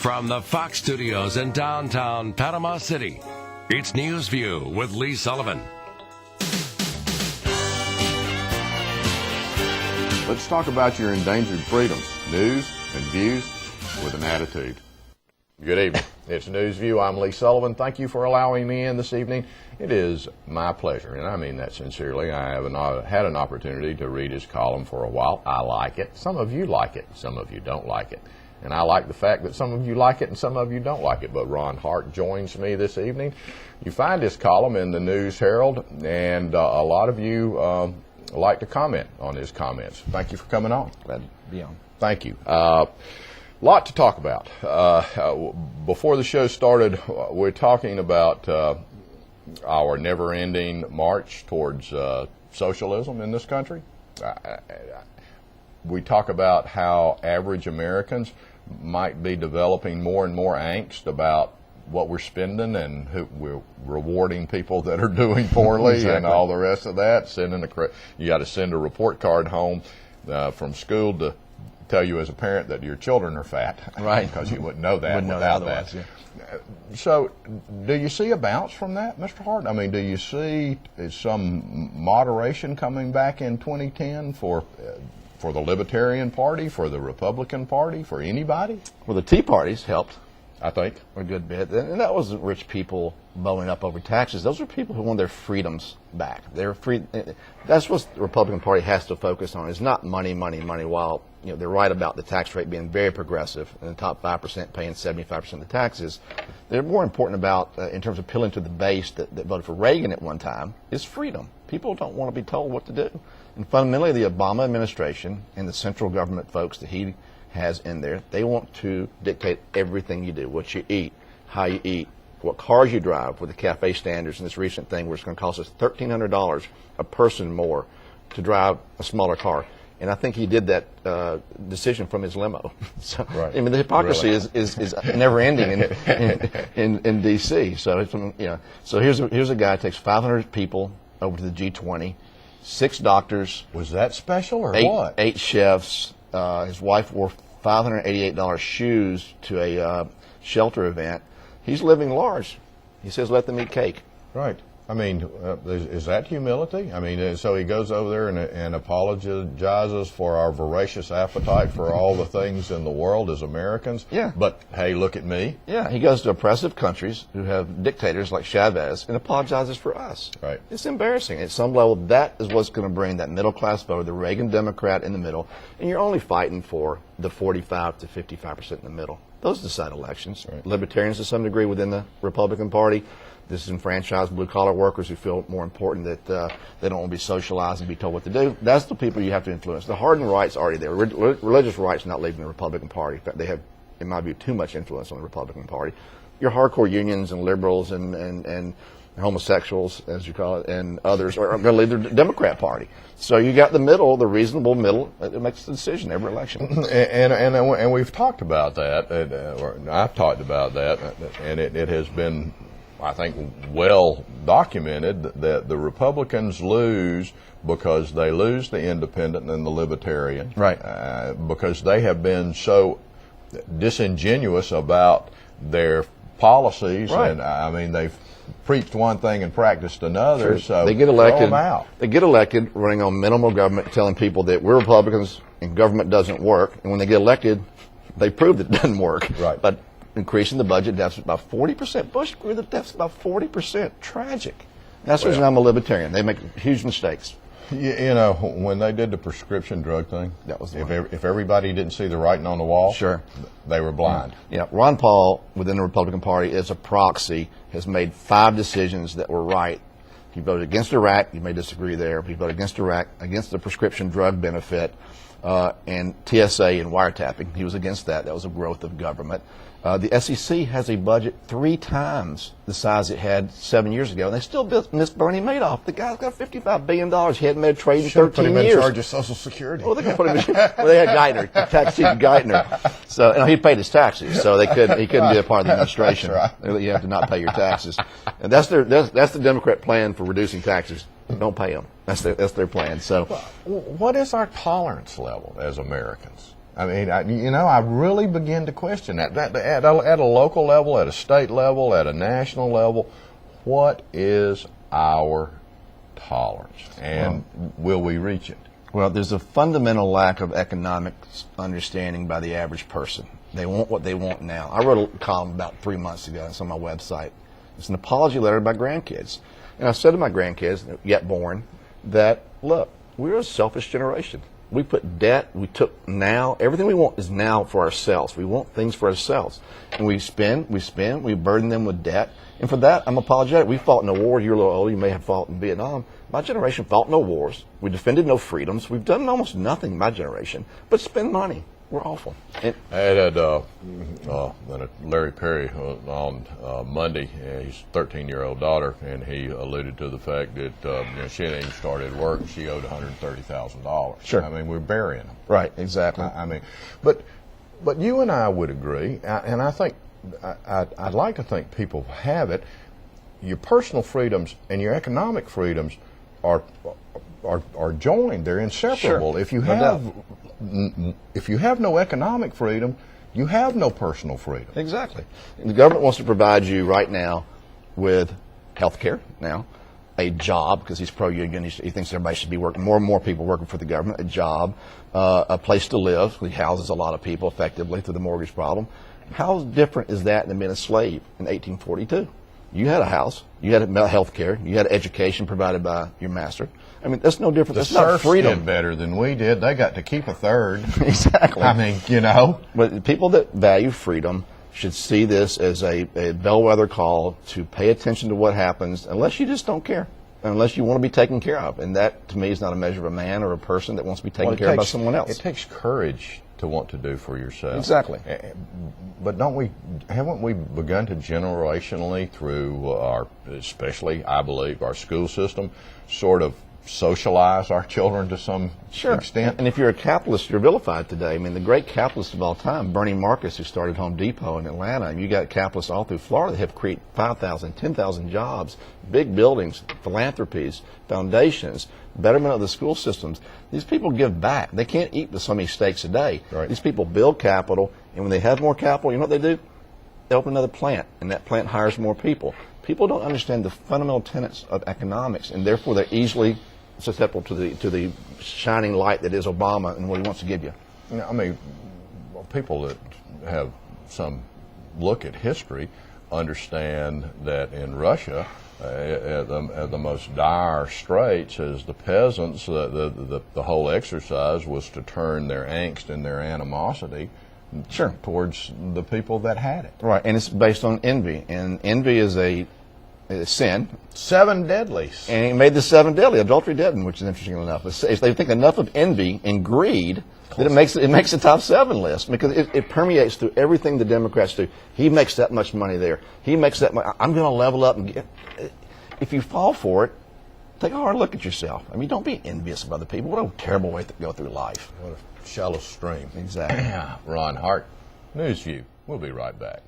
From the Fox Studios in downtown Panama City, it's News View with Lee Sullivan. Let's talk about your endangered freedoms. News and views with an attitude. Good evening. It's News View. I'm Lee Sullivan. Thank you for allowing me in this evening. It is my pleasure, and I mean that sincerely. I have had an opportunity to read his column for a while. I like it. Some of you like it. Some of you don't like it. And I like the fact that some of you like it and some of you don't like it. But Ron Hart joins me this evening. You find his column in the News Herald, and a lot of you like to comment on his comments. Thank you for coming on. Glad to be on. Thank you. Lot to talk about. Before the show started, we're talking about our never-ending march towards socialism in this country. We talk about how average Americans might be developing more and more angst about what we're spending and who we're rewarding people that are doing poorly. Exactly. And all the rest of that. You got to send a report card home from school to tell you as a parent that your children are fat, right? Because you wouldn't know that without that. Yeah. So, do you see a bounce from that, Mr. Hart? I mean, do you see some moderation coming back in 2010 for the Libertarian Party, for the Republican Party, for anybody? Well, the Tea Party's helped, I think, a good bit, and that wasn't rich people blowing up over taxes. Those are people who want their freedoms back. They're free. That's what the Republican Party has to focus on. Is not money, money, money. While they're right about the tax rate being very progressive, and the top 5% paying 75% of the taxes, they're more important about, in terms of appealing to the base that voted for Reagan at one time, is freedom. People don't want to be told what to do. And fundamentally, the Obama administration and the central government folks that he has in there, they want to dictate everything you do, what you eat, how you eat, what cars you drive, with the cafe standards and this recent thing where it's going to cost us $1,300 a person more to drive a smaller car. And I think he did that decision from his limo. So, right. I mean, the hypocrisy really is never ending in D.C. So it's, so here's a guy who takes 500 people over to the G20, 6 doctors. Was that special or what? 8 chefs. His wife wore $588 shoes to a shelter event. He's living large. He says, let them eat cake. Right. I mean, is that humility? I mean, so he goes over there and apologizes for our voracious appetite for all the things in the world as Americans. Yeah. But, hey, look at me. Yeah, he goes to oppressive countries who have dictators like Chavez and apologizes for us. Right. It's embarrassing. At some level, that is what's going to bring that middle-class voter, the Reagan Democrat in the middle, and you're only fighting for the 45 to 55% in the middle. Those decide elections. Right. Libertarians, to some degree, within the Republican Party. Disenfranchised blue-collar workers who feel more important that they don't want to be socialized and be told what to do. That's the people you have to influence. The hardened right's already there. Religious right's not leaving the Republican Party. In fact, they have, in my view, too much influence on the Republican Party. Your hardcore unions and liberals and homosexuals, as you call it, and others are going to leave the Democrat Party. So you got the middle, the reasonable middle, that makes the decision every election. And we've talked about that, or I've talked about that, and it has been, I think, well documented that the Republicans lose because they lose the independent and the libertarian. Right. Because they have been so disingenuous about their policies. Right. And I mean, they've preached one thing and practiced another. Sure. So they get elected. Throw them out. They get elected running on minimal government, telling people that we're Republicans and government doesn't work. And when they get elected, they prove that it doesn't work. Right. But increasing the budget deficit by 40%. Bush grew the deficit by 40%. Tragic. That's the reason I'm a libertarian. They make huge mistakes. You know, when they did the prescription drug thing, that was if everybody didn't see the writing on the wall, sure, they were blind. Yeah. Ron Paul, within the Republican Party, as a proxy, has made 5 decisions that were right. He voted against Iraq. You may disagree there. He voted against Iraq, against the prescription drug benefit, and TSA and wiretapping. He was against that. That was a growth of government. The SEC has a budget 3 times the size it had 7 years ago, and they still missed Bernie Madoff. The guy's got $55 billion. He hadn't made a trade in 13 years. Put him in charge of Social Security. Well, they could put him in, well, they had Geithner, tax chief Geithner. So, and he paid his taxes, so he couldn't be a part of the administration. That's right. You have to not pay your taxes, and that's the Democrat plan for reducing taxes. Don't pay them. That's their plan. So, what is our tolerance level as Americans? I mean, I really begin to question that. At a local level, at a state level, at a national level, what is our tolerance, and will we reach it? Well, there's a fundamental lack of economic understanding by the average person. They want what they want now. I wrote a column about 3 months ago. It's on my website. It's an apology letter to my grandkids. And I said to my grandkids, yet born, that, look, we're a selfish generation. We put debt, we took now, everything we want is now for ourselves. We want things for ourselves. And we spend, we burden them with debt. And for that, I'm apologetic. We fought in a war. You're a little old. You may have fought in Vietnam. My generation fought no wars. We defended no freedoms. We've done almost nothing, my generation, but spend money. We're awful. I had Larry Perry on Monday, his 13-year-old daughter, and he alluded to the fact that she hadn't even started work. She owed $130,000. Sure. I mean, we're burying them. Right, exactly. I mean, but you and I would agree, and I think I'd like to think people have it. Your personal freedoms and your economic freedoms are joined. They're inseparable. Sure. If you have no economic freedom, you have no personal freedom. Exactly. And the government wants to provide you right now with health care now, a job, because he's pro-union. He thinks everybody should be working, more and more people working for the government, a job, a place to live. He houses a lot of people effectively through the mortgage problem. How different is that than being a slave in 1842? You had a house, you had health care, you had education provided by your master. I mean, that's no different. That's not freedom. Did better than we did. They got to keep a third. Exactly. I mean, But people that value freedom should see this as a bellwether call to pay attention to what happens, unless you just don't care, unless you want to be taken care of. And that, to me, is not a measure of a man or a person that wants to be taken care of by someone else. It takes courage to want to do for yourself. Exactly. But haven't we begun to generationally, through especially, I believe, our school system, sort of socialize our children to some extent? And if you're a capitalist, you're vilified today. I mean, the great capitalist of all time, Bernie Marcus, who started Home Depot in Atlanta, and you got capitalists all through Florida that have created 5,000, 10,000 jobs, big buildings, philanthropies, foundations, betterment of the school systems. These people give back. They can't eat so many steaks a day. Right. These people build capital, and when they have more capital, you know what they do? They open another plant, and that plant hires more people. People don't understand the fundamental tenets of economics, and therefore they're easily susceptible to the shining light that is Obama and what he wants to give you. I mean, people that have some look at history understand that in Russia, at the most dire straits, as the peasants, the whole exercise was to turn their angst and their animosity towards the people that had it. Right, and it's based on envy, and envy is a sin. 7 deadlies. And he made the 7 deadly, adultery dead, which is interesting enough. If they think enough of envy and greed, then it makes the top 7 list, because it permeates through everything the Democrats do. He makes that much money there. He makes that much. I'm going to level up and get. If you fall for it, take a hard look at yourself. I mean, don't be envious of other people. What a terrible way to go through life. What a shallow stream. Exactly. Ron Hart, News View. We'll be right back.